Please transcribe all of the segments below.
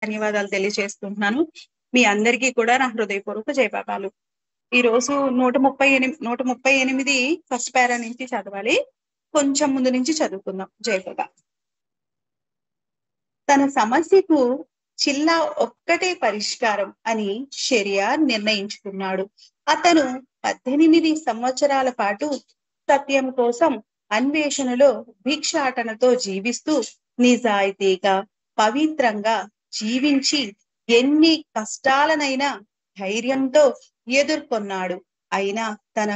ధన్యవాదాలు తెలియజేసుకుంటున్నాను. మీ అందరికీ కూడా నా హృదయపూర్వక జయపాఠాలు. ఈ రోజు 138 ఫస్ట్ పారా నుంచి చదవాలి. కొంచెం ముందు నుంచి చదువుకుందాం. జయపద. తన సమస్యకు చిల్లా ఒక్కటే పరిష్కారం అని షెరియార్ నిర్ణయించుకున్నాడు. అతను 18 సంవత్సరాల పాటు సత్యం కోసం అన్వేషణలో భిక్షాటనతో జీవిస్తూ నిజాయితీగా పవిత్రంగా జీవించి ఎన్ని కష్టాలనైనా ధైర్యంతో ఎదుర్కొన్నాడు. అయినా తన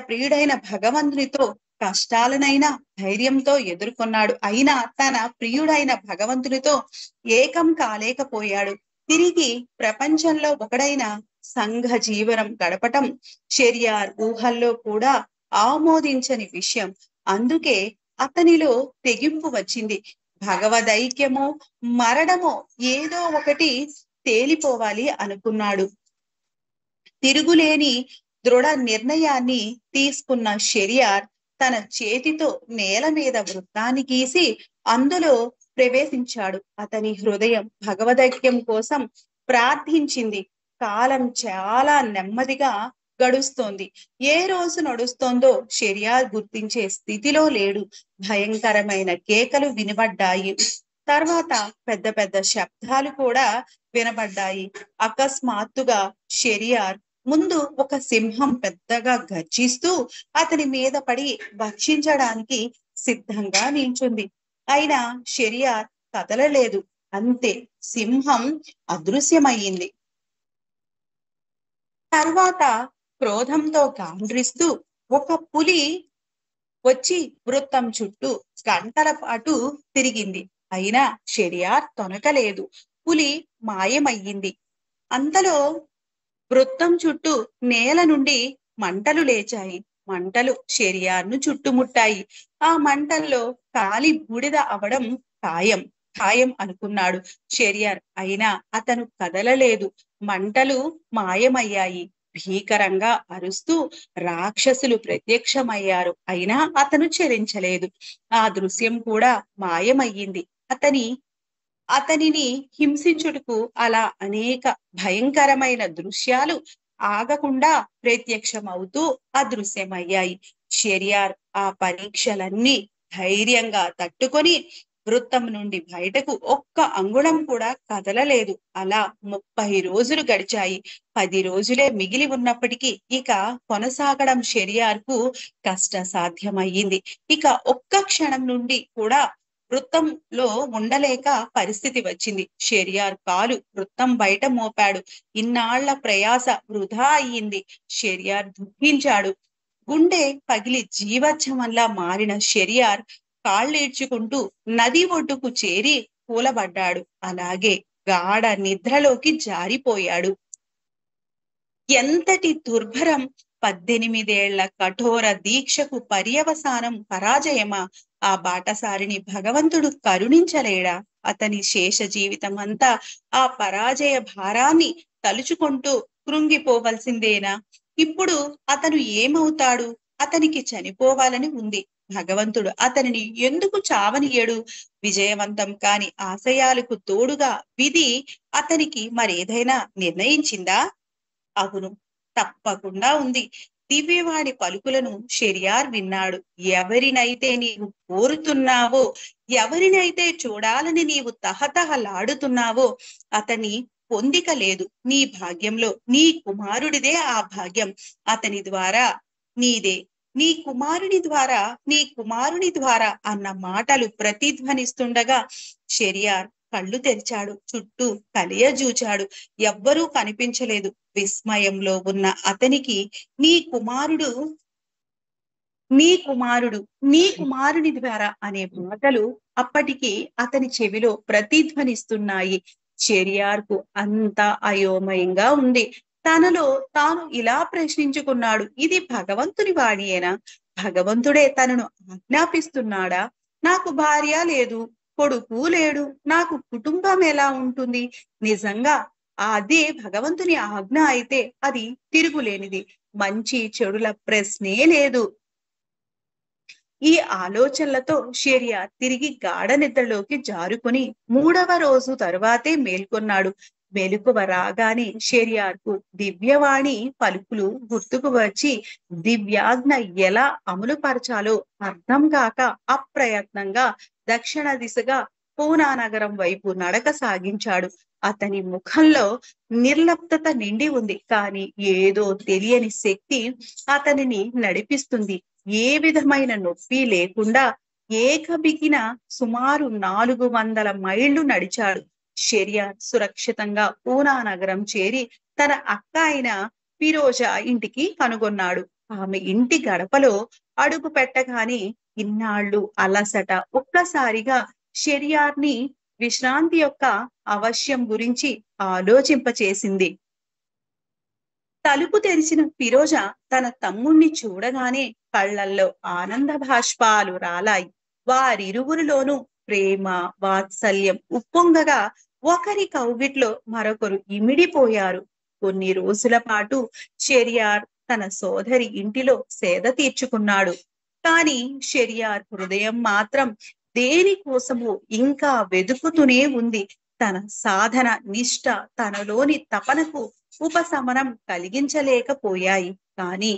ప్రియుడైన భగవంతునితో కష్టాలనైనా ధైర్యంతో ఎదుర్కొన్నాడు. అయినా తన ప్రియుడైన భగవంతునితో ఏకం కాలేకపోయాడు. తిరిగి ప్రపంచంలో ఒకడైన సంఘ జీవనం గడపటం షెరియార్ ఊహల్లో కూడా ఆమోదించని విషయం. అందుకే అతనిలో తెగింపు వచ్చింది. భగవదైక్యమో మరణమో ఏదో ఒకటి తేలిపోవాలి అనుకున్నాడు. తిరుగులేని దృఢ నిర్ణయాన్ని తీసుకున్న షెరియార్ తన చేతితో నేల మీద వృత్తాన్ని గీసి అందులో ప్రవేశించాడు. అతని హృదయం భగవదైక్యం కోసం ప్రార్థించింది. కాలం చాలా నెమ్మదిగా గడుస్తోంది. ఏ రోజు నడుస్తోందో షెరియార్ గుర్తించే స్థితిలో లేడు. భయంకరమైన కేకలు వినబడ్డాయి. తర్వాత పెద్ద పెద్ద శబ్దాలు కూడా వినబడ్డాయి. అకస్మాత్తుగా షెరియార్ ముందు ఒక సింహం పెద్దగా గర్జిస్తూ అతని మీద పడి భక్షించడానికి సిద్ధంగా నిల్చుంది. అయినా షెరియార్ కదలలేదు. అంతే, సింహం అదృశ్యమయ్యింది. తర్వాత క్రోధంతో గాండ్రిస్తూ ఒక పులి వచ్చి వృత్తం చుట్టూ గంటల పాటు తిరిగింది. అయినా షెరియార్ తొనకలేదు. పులి మాయమయ్యింది. అంతలో వృత్తం చుట్టూ నేల నుండి మంటలు లేచాయి. మంటలు షెరియార్ను చుట్టుముట్టాయి. ఆ మంటల్లో కాలి బూడిద అవడం ఖాయం అనుకున్నాడు షెరియార్. అయినా అతను కదలలేదు. మంటలు మాయమయ్యాయి. భీకరంగా అరుస్తూ రాక్షసులు ప్రత్యక్షమయ్యారు. అయినా అతను చెలించలేదు. ఆ దృశ్యం కూడా మాయమయ్యింది. అతనిని హింసించుటకు అలా అనేక భయంకరమైన దృశ్యాలు ఆగకుండా ప్రత్యక్షమవుతూ అదృశ్యమయ్యాయి. షెరియార్ ఆ పరీక్షలన్నీ ధైర్యంగా తట్టుకొని వృత్తం నుండి బయటకు ఒక్క అంగుళం కూడా కదలలేదు. అలా 30 రోజులు గడిచాయి. 10 రోజులే మిగిలి ఉన్నప్పటికీ ఇక కొనసాగడం షెరియార్కు కష్ట సాధ్యమయ్యింది. ఇక ఒక్క క్షణం నుండి కూడా వృత్తంలో ఉండలేక పరిస్థితి వచ్చింది. షెరియార్ కాలు వృత్తం బయట మోపాడు. ఇన్నాళ్ల ప్రయాస వృధా అయ్యింది. షెరియార్ దుఃఖించాడు. గుండె పగిలి జీవచ్ఛవంలా మారిన షెరియార్ కాళ్ళీడ్చుకుంటూ నది ఒడ్డుకు చేరి కూలబడ్డాడు. అలాగే గాఢ నిద్రలోకి జారిపోయాడు. ఎంతటి దుర్భరం! 18 ఏళ్ల కఠోర దీక్షకు పర్యవసానం పరాజయమా? ఆ బాటసారిని భగవంతుడు కరుణించలేడా? అతని శేష జీవితం అంతా ఆ పరాజయ భారాన్ని తలుచుకుంటూ కృంగిపోవలసిందేనా? ఇప్పుడు అతను ఏమవుతాడు? అతనికి చనిపోవాలని ఉంది. భగవంతుడు అతనిని ఎందుకు చావనియడు? విజయవంతం కాని ఆశయాలకు తోడుగా విధి అతనికి మరేదైనా నిర్ణయించిందా? అవును, తప్పకుండా ఉంది. దివ్యవాణి పలుకులను షెరియార్ విన్నాడు. ఎవరినైతే నీవు కోరుతున్నావో, ఎవరినైతే చూడాలని నీవు తహతహలాడుతున్నావో అతని పొందిక లేదు. నీ భాగ్యంలో నీ కుమారుడిదే ఆ భాగ్యం. అతని ద్వారా నీదే. నీ కుమారుని ద్వారా అన్న మాటలు ప్రతిధ్వనిస్తుండగా షెరియార్ కళ్ళు తెరిచాడు. చుట్టూ కలియజూచాడు. ఎవ్వరూ కనిపించలేదు. విస్మయంలో ఉన్న అతనికి నీ కుమారుని ద్వారా అనే మాటలు అప్పటికి అతని చెవిలో ప్రతిధ్వనిస్తున్నాయి. షెరియార్కు అంతా అయోమయంగా ఉంది. తనలో తాను ఇలా ప్రశ్నించుకున్నాడు. ఇది భగవంతుని వాణియేనా? భగవంతుడే తనను ఆజ్ఞాపిస్తున్నాడా? నాకు భార్య లేదు, కొడుకు లేడు, నాకు కుటుంబం ఎలా ఉంటుంది? నిజంగా అదే భగవంతుని ఆజ్ఞ అయితే అది తిరుగులేనిది. మంచి చెడుల ప్రశ్నే లేదు. ఈ ఆలోచనలతో షెరియర్ తిరిగి గాఢ నిద్రలోకి జారుకొని 3వ రోజు తరువాతే మేల్కొన్నాడు. మెలకువ రాగానే షెరియర్కు దివ్యవాణి పలుకులు గుర్తుకు వచ్చి దివ్యాజ్ఞ ఎలా అమలుపరచాలో అర్థం కాక అప్రయత్నంగా దక్షిణ దిశగా పూనా నగరం వైపు నడక సాగించాడు. అతని ముఖంలో నిర్లిప్తత నిండి ఉంది. కానీ ఏదో తెలియని శక్తి అతనిని నడిపిస్తుంది. ఏ విధమైన నొప్పి లేకుండా ఏకబిగిన సుమారు 400 మైళ్లు నడిచాడు. షెరియర్ సురక్షితంగా పూనా నగరం చేరి తన అక్క అయిన ఫిరోజా ఇంటికి కనుగొన్నాడు. ఆమె ఇంటి గడపలో అడుగు పెట్టగానే ఇన్నాళ్ళు అలసట ఒక్కసారిగా షెరియర్ని విశ్రాంతి యొక్క అవశ్యం గురించి ఆలోచింపచేసింది. తలుపు తెరిచిన ఫిరోజా తన తమ్ముణ్ణి చూడగానే కళ్ళల్లో ఆనంద భాష్పాలు రాలాయి. వారిరువురిలోనూ ప్రేమ వాత్సల్యం ఉప్పొంగగా ఒకరి కౌగిట్లో మరొకరు ఇమిడిపోయారు. కొన్ని రోజుల పాటు షెరియర్ తన సోదరి ఇంటిలో సేద తీర్చుకున్నాడు. కానీ షెరియర్ హృదయం మాత్రం దేనికోసమో ఇంకా వెతుకుతూనే ఉంది. తన సాధన నిష్ఠ తనలోని తపనకు ఉపశమనం కలిగించలేకపోయాయి. కానీ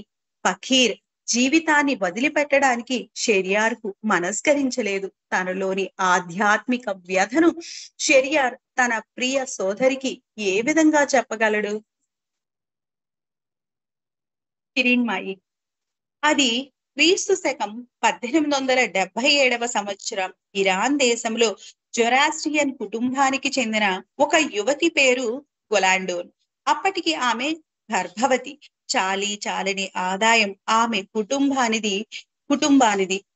ఫకీర్ జీవితాన్ని వదిలిపెట్టడానికి షెరియర్కు మనస్కరించలేదు. తనలోని ఆధ్యాత్మిక వ్యధను షెరియర్ తన ప్రియ సోదరికి ఏ విధంగా చెప్పగలడు? హిరిన్మాయి అది క్రీస్తు శకం 1877వ సంవత్సరం ఇరాన్ దేశంలో జొరాస్ట్రియన్ కుటుంబానికి చెందిన ఒక యువతి పేరు గొలాండోన్. అప్పటికి ఆమె గర్భవతి. చాలని ఆదాయం ఆమె కుటుంబానిది.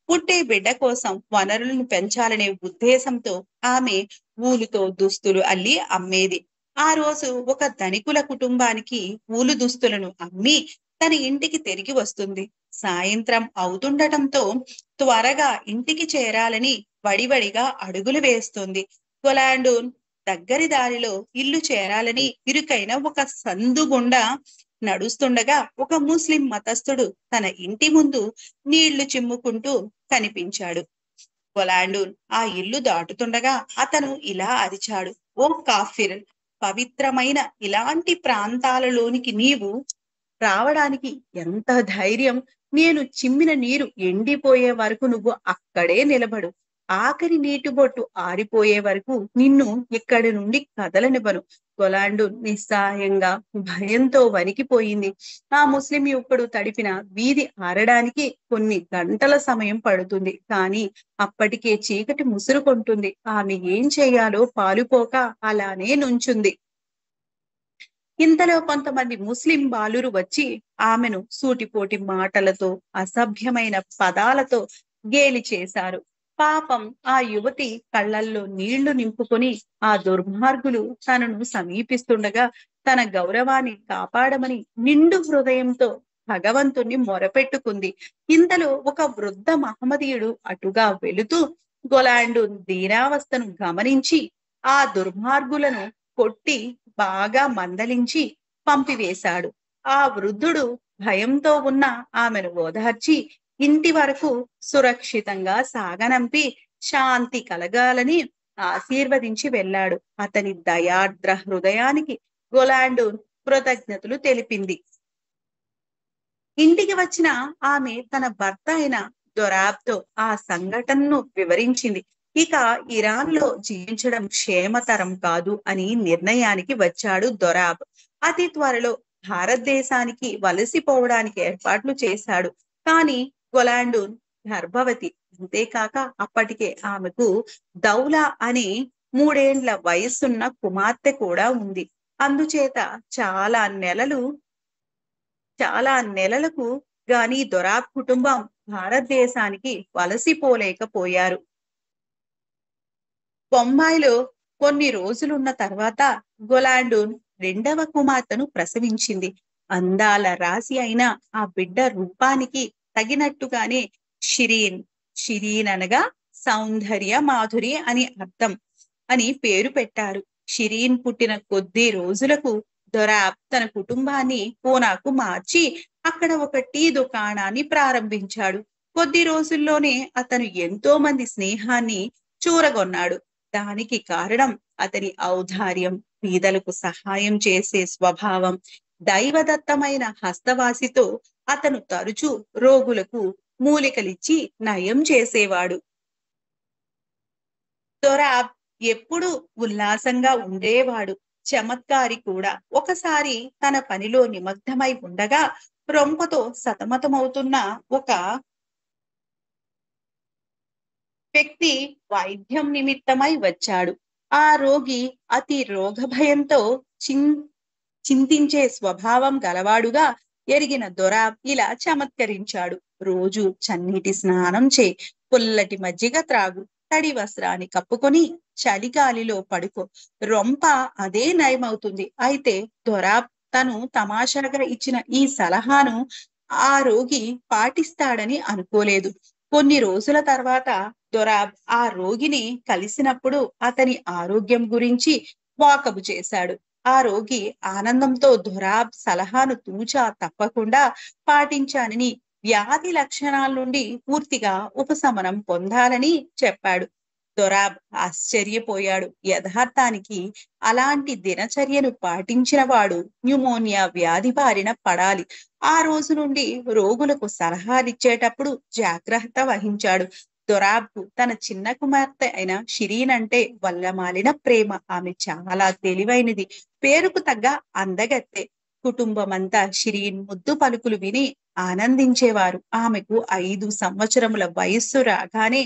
పుట్టే బిడ్డ కోసం వనరులను పెంచాలనే ఉద్దేశంతో ఆమె ఊలుతో దుస్తులు అల్లి అమ్మేది. ఆ రోజు ఒక ధనికుల కుటుంబానికి ఊలు దుస్తులను అమ్మి తన ఇంటికి తిరిగి వస్తుంది. సాయంత్రం అవుతుండటంతో త్వరగా ఇంటికి చేరాలని వడివడిగా అడుగులు వేస్తుంది. గొలాండోన్ దగ్గరి దారిలో ఇల్లు చేరాలని ఇరుకైన ఒక సందు గుండా నడుస్తుండగా ఒక ముస్లిం మతస్థుడు తన ఇంటి ముందు నీళ్లు చిమ్ముకుంటూ కనిపించాడు. గొలాండోన్ ఆ ఇల్లు దాటుతుండగా అతను ఇలా అరిచాడు, ఓ కాఫిర్, పవిత్రమైన ఇలాంటి ప్రాంతాలలోనికి నీవు రావడానికి ఎంత ధైర్యం? నేను చిమ్మిన నీరు ఎండిపోయే వరకు నువ్వు అక్కడే నిలబడు. ఆఖరి నీటి బొట్టు ఆరిపోయే వరకు నిన్ను ఇక్కడి నుండి కదలనివ్వను. గొలాండోన్ నిస్సహాయంగా భయంతో వణికిపోయింది. ఆ ముస్లిం యువకుడు తడిపిన వీధి ఆరడానికి కొన్ని గంటల సమయం పడుతుంది. కానీ అప్పటికే చీకటి ముసురుకుంటుంది. ఆమె ఏం చేయాలో పాలుపోక అలానే నుంచుంది. ఇంతలో కొంతమంది ముస్లిం బాలురు వచ్చి ఆమెను సూటిపోటి మాటలతో అసభ్యమైన పదాలతో గేలి చేశారు. పాపం ఆ యువతి కళ్ళల్లో నీళ్లు నింపుకొని ఆ దుర్మార్గులు తనను సమీపిస్తుండగా తన గౌరవాన్ని కాపాడమని నిండు హృదయంతో భగవంతుణ్ణి మొరపెట్టుకుంది. ఇంతలో ఒక వృద్ధ మహమ్మదీయుడు అటుగా వెళుతూ గొలాండోన్ దీనావస్థను గమనించి ఆ దుర్మార్గులను కొట్టి బాగా మందలించి పంపివేశాడు. ఆ వృద్ధుడు భయంతో ఉన్న ఆమెను ఓదార్చి ఇంటి వరకు సురక్షితంగా సాగనంపి శాంతి కలగాలని ఆశీర్వదించి వెళ్ళాడు. అతని దయార్ద్ర హృదయానికి గొలాండోన్ కృతజ్ఞతలు తెలిపింది. ఇంటికి వచ్చిన ఆమె తన భర్త అయిన దొరాబ్తో ఆ సంఘటనను వివరించింది. ఇక ఇరాన్ లో జీవించడం క్షేమతరం కాదు అని నిర్ణయానికి వచ్చాడు దొరాబ్. అతి త్వరలో భారతదేశానికి వలసిపోవడానికి ఏర్పాట్లు చేశాడు. కానీ గొలాండోన్ గర్భవతి. అంతేకాక అప్పటికే ఆమెకు దౌలా అనే 3 ఏండ్ల వయస్సున్న కుమార్తె కూడా ఉంది. అందుచేత చాలా నెలలకు గాని దొరాబ్ కుటుంబం భారతదేశానికి వలసిపోలేకపోయారు. బొంబాయిలో కొన్ని రోజులున్న తర్వాత గొలాండోన్ 2వ కుమార్తెను ప్రసవించింది. అందాల రాశి అయిన ఆ బిడ్డ రూపానికి తగినట్టుగానే షిరీన్ అనగా సౌందర్య మాధురి అని అర్థం అని పేరు పెట్టారు. షిరీన్ పుట్టిన కొద్ది రోజులకు దొరాబ్ తన కుటుంబాన్ని పూనాకు మార్చి అక్కడ ఒక టీ దుకాణాన్ని ప్రారంభించాడు. కొద్ది రోజుల్లోనే అతను ఎంతో మంది స్నేహాన్ని చూరగొన్నాడు. దానికి కారణం అతని ఔదార్యం, పేదలకు సహాయం చేసే స్వభావం, దైవదత్తమైన హస్తవాసితో అతను తరచూ రోగులకు మూలికలిచ్చి నయం చేసేవాడు. దొరాబ్ ఎప్పుడూ ఉల్లాసంగా ఉండేవాడు. చమత్కారి కూడా. ఒకసారి తన పనిలో నిమగ్నమై ఉండగా రొంపతో సతమతమవుతున్న ఒక వ్యక్తి వైద్యం నిమిత్తమై వచ్చాడు. ఆ రోగి అతి రోగభయంతో చిన్ చింతించే స్వభావం గలవాడుగా ఎరిగిన దొరాబ్ ఇలా చమత్కరించాడు. రోజు చన్నీటి స్నానం చే, పుల్లటి మజ్జిగ త్రాగు, తడి వస్త్రాన్ని కప్పుకొని చలిగాలిలో పడుకో, రొంప అదే నయమవుతుంది. అయితే దొరాబ్ తను తమాషాగా ఇచ్చిన ఈ సలహాను ఆ రోగి పాటిస్తాడని అనుకోలేదు. కొన్ని రోజుల తర్వాత దొరాబ్ ఆ రోగిని కలిసినప్పుడు అతని ఆరోగ్యం గురించి వాకబు చేశాడు. ఆ రోగి ఆనందంతో దొరాబ్ సలహాను తూచా తప్పకుండా పాటించానని, వ్యాధి లక్షణాల నుండి పూర్తిగా ఉపశమనం పొందాలని చెప్పాడు. దొరాబ్ ఆశ్చర్యపోయాడు. యథార్థానికి అలాంటి దినచర్యను పాటించిన వాడు న్యూమోనియా వ్యాధి బారిన పడాలి. ఆ రోజు నుండి రోగులకు సలహాలిచ్చేటప్పుడు జాగ్రత్త వహించాడు. దొరాబ్కు తన చిన్న కుమార్తె అయిన షిరీన్ అంటే వల్లమాలిన ప్రేమ. ఆమె చాలా తెలివైనది, పేరుకు తగ్గ అందగత్తె. కుటుంబమంతా షిరీన్ ముద్దు పలుకులు విని ఆనందించేవారు. ఆమెకు 5 సంవత్సరముల వయస్సు రాగానే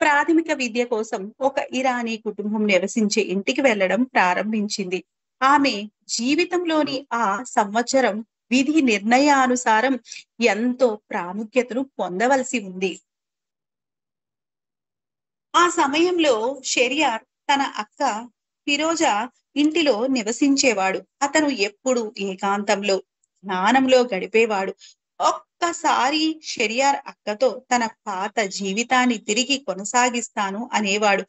ప్రాథమిక విద్య కోసం ఒక ఇరానీ కుటుంబం నివసించే ఇంటికి వెళ్లడం ప్రారంభించింది. ఆమె జీవితంలోని ఆ సంవత్సరం విధి నిర్ణయానుసారం ఎంతో ప్రాముఖ్యతను పొందవలసి ఉంది. ఆ సమయంలో షెరియార్ తన అక్క ఫిరోజా ఇంటిలో నివసించేవాడు. అతను ఎప్పుడు ఏకాంతంలో, జ్ఞానంలో గడిపేవాడు. ఒక్కసారి షెరియార్ అక్కతో తన పాత జీవితాన్ని తిరిగి కొనసాగిస్తాను అనేవాడు.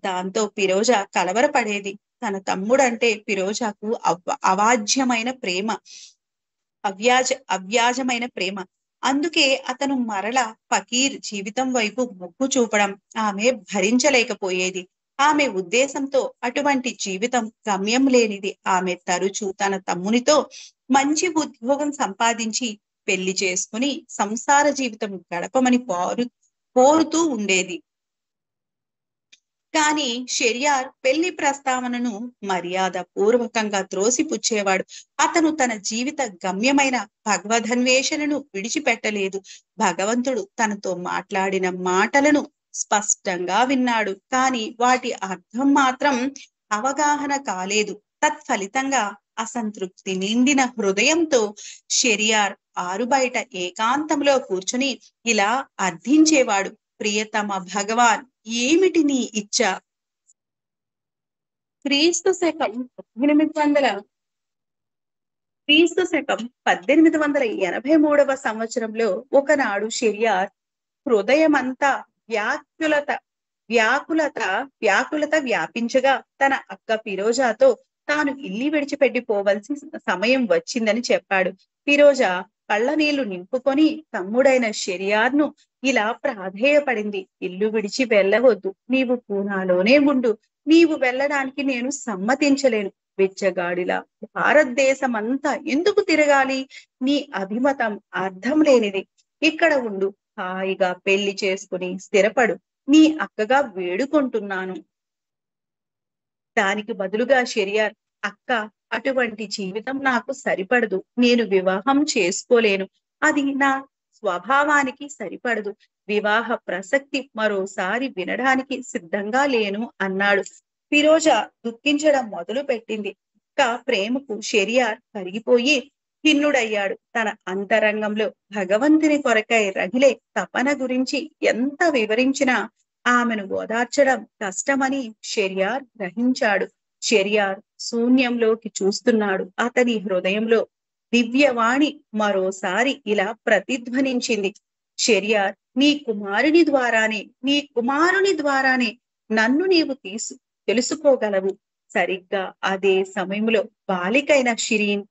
దాంతో ఫిరోజా కలవరపడేది. తన తమ్ముడంటే ఫిరోజాకు అవాజ్యమైన ప్రేమ, అవ్యాజమైన ప్రేమ. అందుకే అతను మరల ఫకీర్ జీవితం వైపు మొగ్గు చూపడం ఆమె భరించలేకపోయేది. ఆమె ఉద్దేశంతో అటువంటి జీవితం గమ్యం లేనిది. ఆమె తరచూ తన తమ్మునితో మంచి ఉద్యోగం సంపాదించి పెళ్లి చేసుకుని సంసార జీవితం గడపమని కోరుతూ ఉండేది. కానీ షెరియార్ పెళ్లి ప్రస్తావనను మర్యాద పూర్వకంగా త్రోసిపుచ్చేవాడు. అతను తన జీవిత గమ్యమైన భగవదన్వేషణను విడిచిపెట్టలేదు. భగవంతుడు తనతో మాట్లాడిన మాటలను స్పష్టంగా విన్నాడు. కానీ వాటి అర్థం మాత్రం అవగాహన కాలేదు. తత్ఫలితంగా అసంతృప్తి నిండిన హృదయంతో షెరియార్ ఆరుబయట ఏకాంతంలో కూర్చుని ఇలా అర్థించేవాడు. ప్రియతమ భగవాన్, ఏమిటి నీ ఇచ్చ? క్రీస్తు శకం 1883 సంవత్సరంలో ఒకనాడు షెరియార్ హృదయమంతా వ్యాకులత వ్యాకులత వ్యాపించగా తన అక్క ఫిరోజాతో తాను ఇల్లు విడిచిపెట్టిపోవలసి సమయం వచ్చిందని చెప్పాడు. ఫిరోజా కళ్ళ నీళ్లు నింపుకొని తమ్ముడైన షెరియార్ను ఇలా ప్రాధేయపడింది. ఇల్లు విడిచి వెళ్ళవద్దు, నీవు పూనాలోనే ఉండు. నీవు వెళ్ళడానికి నేను సమ్మతించలేను. బిచ్చగాడిలా భారతదేశమంతా ఎందుకు తిరగాలి? నీ అభిమతం అర్థం లేనిది. ఇక్కడ ఉండు, హాయిగా పెళ్లి చేసుకుని స్థిరపడు. నీ అక్కగా వేడుకుంటున్నాను. దానికి బదులుగా షెరియార్, అక్క, అటువంటి జీవితం నాకు సరిపడదు. నేను వివాహం చేసుకోలేను. అది నా స్వభావానికి సరిపడదు. వివాహ ప్రసక్తి మరోసారి వినడానికి సిద్ధంగా లేను అన్నాడు. ఫిరోజా దుఃఖించడం మొదలు పెట్టింది. అక్క ప్రేమకు షెరియార్ కరిగిపోయి ఖిన్నుడయ్యాడు. తన అంతరంగంలో భగవంతుని కొరకై రగిలే తపన గురించి ఎంత వివరించినా ఆమెను ఓదార్చడం కష్టమని షెరియార్ గ్రహించాడు. షెరియార్ శూన్యంలోకి చూస్తున్నాడు. అతని హృదయంలో దివ్యవాణి మరోసారి ఇలా ప్రతిధ్వనించింది. షెరియార్, నీ కుమారుని ద్వారానే నన్ను నీవు తెలుసుకోగలవు. సరిగ్గా అదే సమయంలో బాలికైన షిరీన్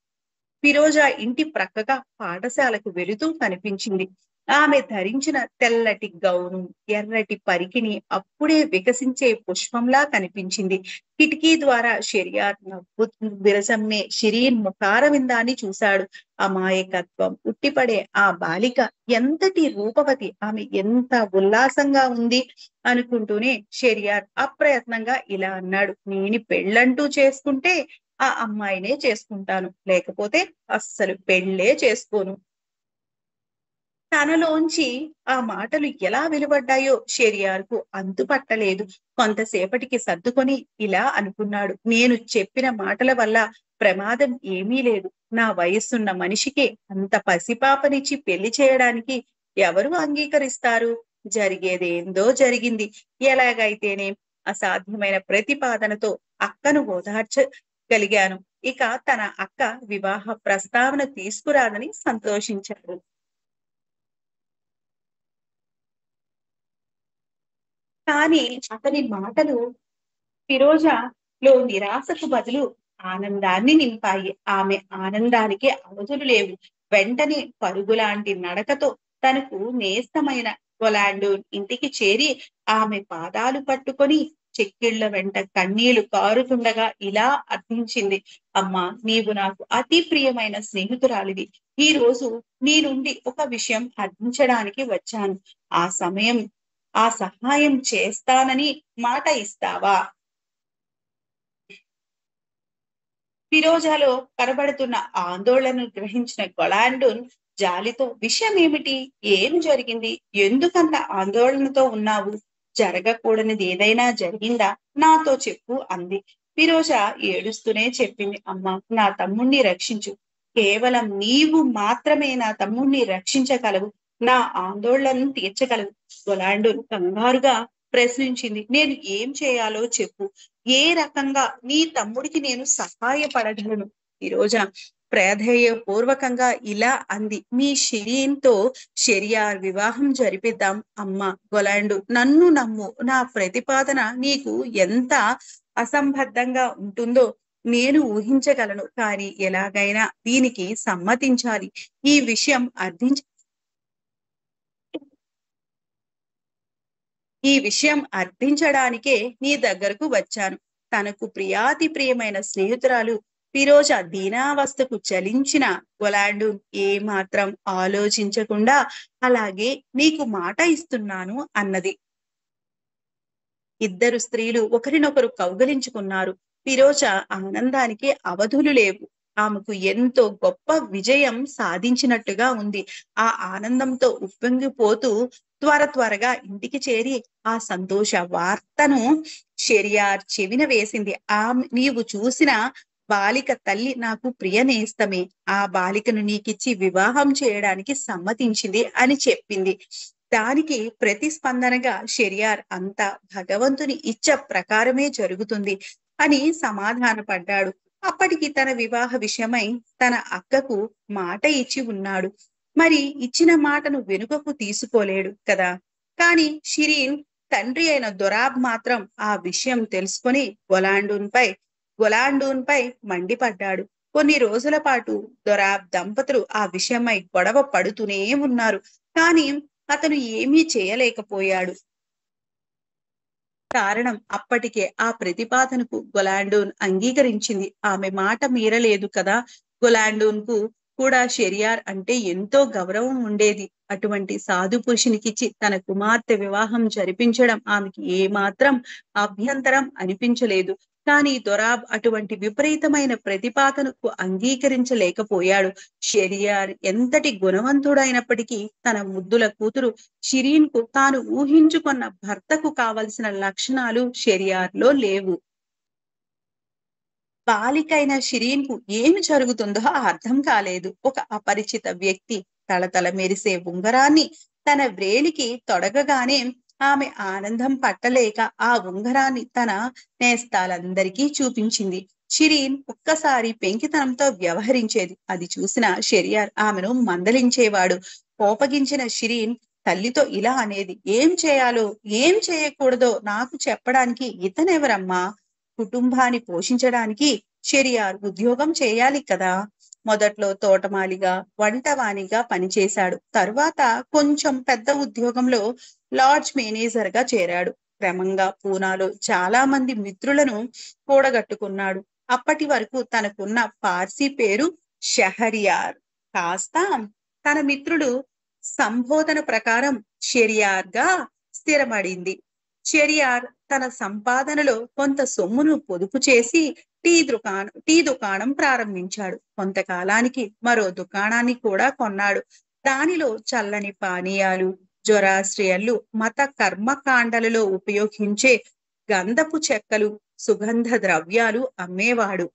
ఫిరోజా ఇంటి ప్రక్కగా పాఠశాలకు వెళుతూ కనిపించింది. ఆమె ధరించిన తెల్లటి గౌను, ఎర్రటి పరికిణి అప్పుడే వికసించే పుష్పంలా కనిపించింది. కిటికీ ద్వారా షెరియర్ నవ్వు విరసమ్మే షిరీన్ ముఖారవిందాన్ని చూశాడు. అమాయకత్వం ఉట్టిపడే ఆ బాలిక ఎంతటి రూపవతి, ఆమె ఎంత ఉల్లాసంగా ఉంది అనుకుంటూనే షెరియర్ అప్రయత్నంగా ఇలా అన్నాడు, నేను పెళ్ళంటూ చేసుకుంటే ఆ అమ్మాయినే చేసుకుంటాను, లేకపోతే అస్సలు పెళ్ళే చేసుకోను. తనలోంచి ఆ మాటలు ఎలా వెలువడ్డాయో షెరియార్కు అంతుపట్టలేదు. కొంతసేపటికి సర్దుకొని ఇలా అనుకున్నాడు, నేను చెప్పిన మాటల వల్ల ప్రమాదం ఏమీ లేదు. నా వయస్సున్న మనిషికి అంత పసిపాపనిచ్చి పెళ్లి చేయడానికి ఎవరు అంగీకరిస్తారు? జరిగేదేందో జరిగింది. ఎలాగైతేనే అసాధ్యమైన ప్రతిపాదనతో అక్కను ఓదార్చగలిగాను. ఇక తన అక్క వివాహ ప్రస్తావన తీసుకురాదని సంతోషించాడు. కానీ అతని మాటలు ఫిరోజాలో నిరాశకు బదులు ఆనందాన్ని నింపాయి. ఆమె ఆనందానికి అవధులు లేవు. వెంటనే పరుగులాంటి నడకతో తనకు నేస్తమైన గొలాండూన్ ఇంటికి చేరి ఆమె పాదాలు పట్టుకొని చెక్కిళ్ల వెంట కన్నీళ్లు కారుతుండగా ఇలా అర్థించింది, అమ్మా, నీవు నాకు అతి ప్రియమైన స్నేహితురాలివి. ఈ రోజు నీ నుండి ఒక విషయం అర్థించడానికి వచ్చాను. ఆ సమయం ఆ సహాయం చేస్తానని మాట ఇస్తావా? ఫిరోజాలో కనబడుతున్న ఆందోళనను గ్రహించిన గొలాండూన్ జాలితో, విషయం ఏమిటి? ఏం జరిగింది? ఎందుకంత ఆందోళనతో ఉన్నావు? జరగకూడనిది ఏదైనా జరిగిందా? నాతో చెప్పు అంది. ఫిరోజా ఏడుస్తూనే చెప్పింది, అమ్మా, నా తమ్ముణ్ణి రక్షించు. కేవలం నీవు మాత్రమే నా తమ్ముణ్ణి రక్షించగలవు, నా ఆందోళనను తీర్చగలవు. గొలాండూన్ కంగారుగా ప్రశ్నించింది, నేను ఏం చేయాలో చెప్పు. ఏ రకంగా నీ తమ్ముడికి నేను సహాయపడగలను? ఫిరోజా ప్రాధేయపూర్వకంగా ఇలా అంది, మీ షిరీన్ తో షెరియార్ వివాహం జరిపిద్దాం. అమ్మా గొలాండు, నన్ను నమ్ము. నా ప్రతిపాదన నీకు ఎంత అసంబద్ధంగా ఉంటుందో నేను ఊహించగలను. కానీ ఎలాగైనా దీనికి సమ్మతించాలి. ఈ విషయం అర్థించడానికే నీ దగ్గరకు వచ్చాను. తనకు ప్రియాతి ప్రియమైన స్నేహితురాలు ఫిరోజా దీనావస్థకు చలించిన గొలాండు ఏ మాత్రం ఆలోచించకుండా, అలాగే నీకు మాట ఇస్తున్నాను అన్నది. ఇద్దరు స్త్రీలు ఒకరినొకరు కౌగలించుకున్నారు. ఫిరోజా ఆనందానికి అవధులు లేవు. ఆమెకు ఎంతో గొప్ప విజయం సాధించినట్టుగా ఉంది. ఆ ఆనందంతో ఉప్పొంగిపోతూ త్వరగా ఇంటికి చేరి ఆ సంతోష వార్తను షెరియార్ చెవిన వేసింది. నీవు చూసిన బాలిక తల్లి నాకు ప్రియ నేస్తమే. ఆ బాలికను నీకిచ్చి వివాహం చేయడానికి సమ్మతించింది అని చెప్పింది. దానికి ప్రతిస్పందనగా షెరియార్ అంతా భగవంతుని ఇచ్చ ప్రకారమే జరుగుతుంది అని సమాధానపడ్డాడు. అప్పటికి తన వివాహ విషయమై తన అక్కకు మాట ఇచ్చి ఉన్నాడు. మరి ఇచ్చిన మాటను వెనుకకు తీసుకోలేడు కదా. కాని షిరీన్ తండ్రి అయిన దొరాబ్ మాత్రం ఆ విషయం తెలుసుకొని గొలాండూన్ పై మండిపడ్డాడు. కొన్ని రోజుల పాటు దొరాబ్ దంపతులు ఆ విషయమై గొడవ పడుతూనే ఉన్నారు. కానీ అతను ఏమీ చేయలేకపోయాడు. కారణం, అప్పటికే ఆ ప్రతిపాదనకు గొలాండూన్ అంగీకరించింది. ఆమె మాట మీరలేదు కదా. గొలాండూన్ కు కూడా షెరియార్ అంటే ఎంతో గౌరవం ఉండేది. అటువంటి సాధు పురుషునికిచ్చి తన కుమార్తె వివాహం జరిపించడం ఆమెకి ఏమాత్రం అభ్యంతరం అనిపించలేదు. కానీ దొరాబ్ అటువంటి విపరీతమైన ప్రతిపాదనకు అంగీకరించలేకపోయాడు. షెరియార్ ఎంతటి గుణవంతుడైనప్పటికీ తన ముద్దుల కూతురు షిరీన్ కు తాను ఊహించుకున్న భర్తకు కావలసిన లక్షణాలు షెరియార్ లో లేవు. బాలికైన షిరీన్ కు ఏమి జరుగుతుందో అర్థం కాలేదు. ఒక అపరిచిత వ్యక్తి తళతళ మెరిసే ఉంగరాన్ని తన వ్రేలికి తొడగగానే ఆమె ఆనందం పట్టలేక ఆ ఉంగరాన్ని తన నేస్తాలందరికీ చూపించింది. షిరీన్ ఒక్కసారి పెంకితనంతో వ్యవహరించేది. అది చూసిన షెరియార్ ఆమెను మందలించేవాడు. కోపగించిన షిరీన్ తల్లితో ఇలా అనేది, ఏం చేయాలో ఏం చేయకూడదో నాకు చెప్పడానికి ఇతనెవరమ్మా? కుటుంబాన్ని పోషించడానికి షెరియార్ ఉద్యోగం చేయాలి కదా. మొదట్లో తోటమాలిగా, వంటవానిగా పనిచేశాడు. తరువాత కొంచెం పెద్ద ఉద్యోగంలో లాడ్జ్ మేనేజర్ గా చేరాడు. క్రమంగా పూనాలో చాలా మంది మిత్రులను కూడగట్టుకున్నాడు. అప్పటి వరకు తనకున్న పార్సీ పేరు షహరియార్ కాస్త తన మిత్రుడు సంబోధన ప్రకారం షెరియార్ గా స్థిరపడింది. షెరియార్ తన సంపాదనలో కొంత సొమ్మును పొదుపు చేసి టీ దుకాణం ప్రారంభించాడు. కొంతకాలానికి మరో దుకాణాన్ని కూడా కొన్నాడు. దానిలో చల్లని పానీయాలు, జొరాస్ట్రియన్లు మత కర్మకాండలలో ఉపయోగించే గంధపు చెక్కలు, సుగంధ ద్రవ్యాలు అమ్మేవాడు.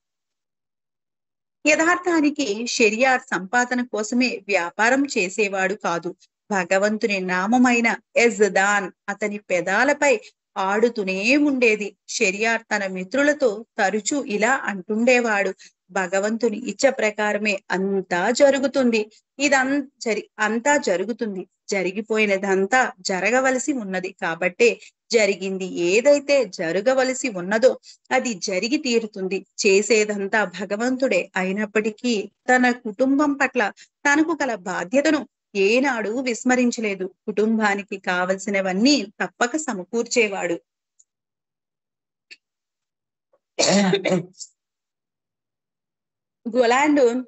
యథార్థానికి షెరియార్ సంపాదన కోసమే వ్యాపారం చేసేవాడు కాదు. భగవంతుని నామమైన ఎజ్దాన్ అతని పెదాలపై ఆడుతూనే ఉండేది. షెరియార్ తన మిత్రులతో తరచూ ఇలా అంటుండేవాడు: భగవంతుని ఇచ్చ ప్రకారమే అంతా జరుగుతుంది. అంతా జరుగుతుంది. జరిగిపోయినదంతా జరగవలసి ఉన్నది. కాబట్టే జరిగింది ఏదైతే జరగవలసి ఉన్నదో అది జరిగి తీరుతుంది. చేసేదంతా భగవంతుడే అయినప్పటికీ తన కుటుంబం పట్ల తనకు గల బాధ్యతను ఏనాడు విస్మరించలేదు. కుటుంబానికి కావలసినవన్నీ తప్పక సమకూర్చేవాడు. గొలాండోన్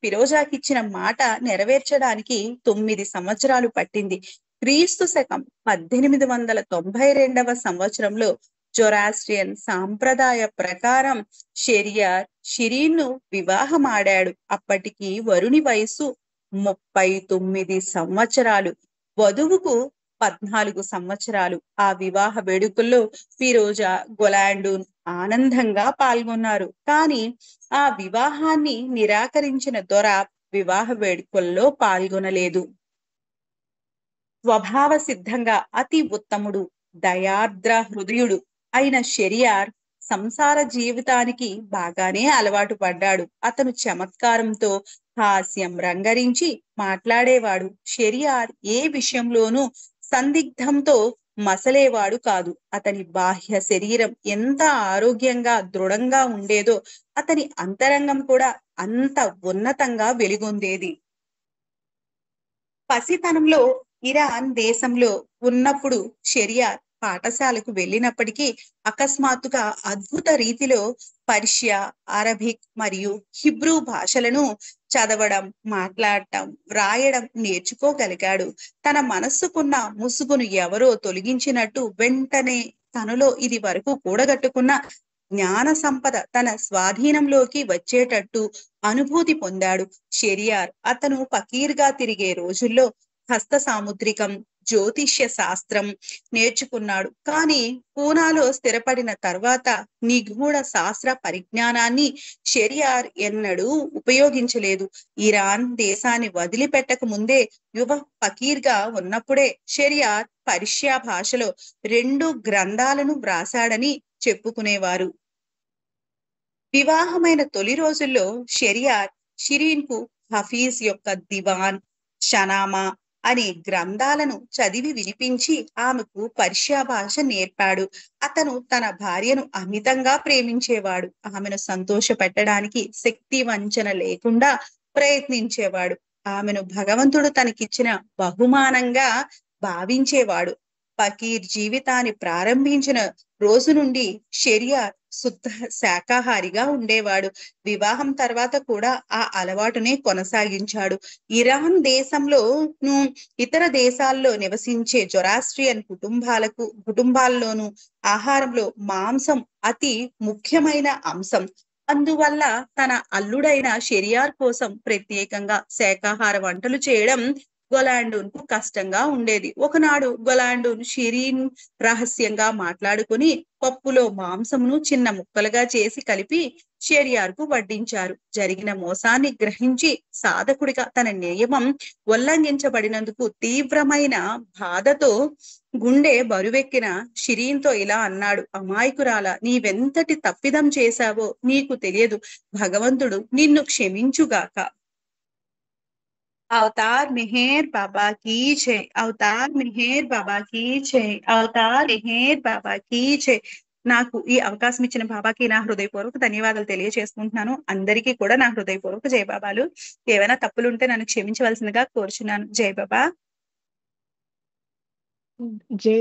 ఫిరోజాకిచ్చిన మాట నెరవేర్చడానికి 9 సంవత్సరాలు పట్టింది. క్రీస్తు శకం 1892 సంవత్సరంలో జొరాస్ట్రియన్ సాంప్రదాయ ప్రకారం షెరియార్ షిరీన్ను వివాహమాడాడు. అప్పటికి వరుని వయస్సు 39 సంవత్సరాలు, వధువుకు 14 సంవత్సరాలు. ఆ వివాహ వేడుకల్లో ఫిరోజా, గొలాండోన్ ఆనందంగా పాల్గొన్నారు. కానీ ఆ వివాహాన్ని నిరాకరించిన దొర వివాహ వేడుకల్లో పాల్గొనలేదు. స్వభావ సిద్ధంగా అతి ఉత్తముడు, దయార్ద్ర హృదయుడు అయిన షెరియార్ సంసార జీవితానికి బాగానే అలవాటు పడ్డాడు. అతను చమత్కారంతో హాస్యం రంగరించి మాట్లాడేవాడు. షెరియార్ ఏ విషయంలోనూ సందిగ్ధంతో మసలేవాడు కాదు. అతని బాహ్య శరీరం ఎంత ఆరోగ్యంగా దృఢంగా ఉండేదో అతని అంతరంగం కూడా అంత ఉన్నతంగా వెలుగొందేది. పసితనంలో ఇరాన్ దేశంలో ఉన్నప్పుడు షెరియార్ పాఠశాలకు వెళ్ళినప్పటికీ అకస్మాత్తుగా అద్భుత రీతిలో పర్షియా, అరబిక్ మరియు హిబ్రూ భాషలను చదవడం, మాట్లాడటం, వ్రాయడం నేర్చుకోగలిగాడు. తన మనస్సుకున్న ముసుగును ఎవరో తొలగించినట్టు వెంటనే తనలో ఇది వరకు కూడగట్టుకున్న జ్ఞాన సంపద తన స్వాధీనంలోకి వచ్చేటట్టు అనుభూతి పొందాడు. షెరియార్ అతను ఫకీర్గా తిరిగే రోజుల్లో హస్త సాముద్రికం, జ్యోతిష్య శాస్త్రం నేర్చుకున్నాడు. కానీ పూనాలో స్థిరపడిన తర్వాత నిగూఢ శాస్త్ర పరిజ్ఞానాన్ని షెరియార్ ఎన్నడూ ఉపయోగించలేదు. ఇరాన్ దేశాన్ని వదిలిపెట్టక ముందే యువ ఫకీర్గా ఉన్నప్పుడే షెరియార్ పర్షియా భాషలో 2 గ్రంథాలను వ్రాసాడని చెప్పుకునేవారు. వివాహమైన తొలి రోజుల్లో షెరియార్ షిరీన్ కు హఫీజ్ యొక్క దివాన్, షనామా అనే గ్రంథాలను చదివి వినిపించి ఆమెకు పర్షియా భాష నేర్పాడు. అతను తన భార్యను అమితంగా ప్రేమించేవాడు. ఆమెను సంతోష పెట్టడానికి శక్తి వంచన లేకుండా ప్రయత్నించేవాడు. ఆమెను భగవంతుడు తనకిచ్చిన బహుమానంగా భావించేవాడు. ఫకీర్ జీవితాన్ని ప్రారంభించిన రోజు నుండి షెరియార్ శుద్ధ శాకాహారిగా ఉండేవాడు. వివాహం తర్వాత కూడా ఆ అలవాటునే కొనసాగించాడు. ఇరాన్ దేశంలోను ఇతర దేశాల్లో నివసించే జొరాస్ట్రియన్ కుటుంబాల్లోనూ ఆహారంలో మాంసం అతి ముఖ్యమైన అంశం. అందువల్ల తన అల్లుడైన షెరియార్ కోసం ప్రత్యేకంగా శాకాహార వంటలు చేయడం గొలాండోన్ కు కష్టంగా ఉండేది. ఒకనాడు గొలాండోన్ షిరీన్ రహస్యంగా మాట్లాడుకుని పప్పులో మాంసమును చిన్న ముక్కలుగా చేసి కలిపి షెరియార్ కు వడ్డించారు. జరిగిన మోసాన్ని గ్రహించి సాధకుడిగా తన నియమం ఉల్లంఘించబడినందుకు తీవ్రమైన బాధతో గుండె బరువెక్కిన షిరీన్ తో ఇలా అన్నాడు: అమాయకురాలా, నీవెంతటి తప్పిదం చేశావో నీకు తెలియదు. భగవంతుడు నిన్ను క్షమించుగాక. अवतार मेहर बाबा की जय, अवतार मेहर बाबा की जय, अवतार मेहर बाबा की जय। నాకు ఈ అవకాశం ఇచ్చిన బాబాకి నా హృదయపూర్వక ధన్యవాదాలు తెలియజేసుకుంటున్నాను. అందరికీ కూడా నా హృదయపూర్వక జై బాబాలు. ఏవైనా తప్పులుంటే నన్ను క్షమించవలసిందిగా కోరుచున్నాను. జై బాబా. జై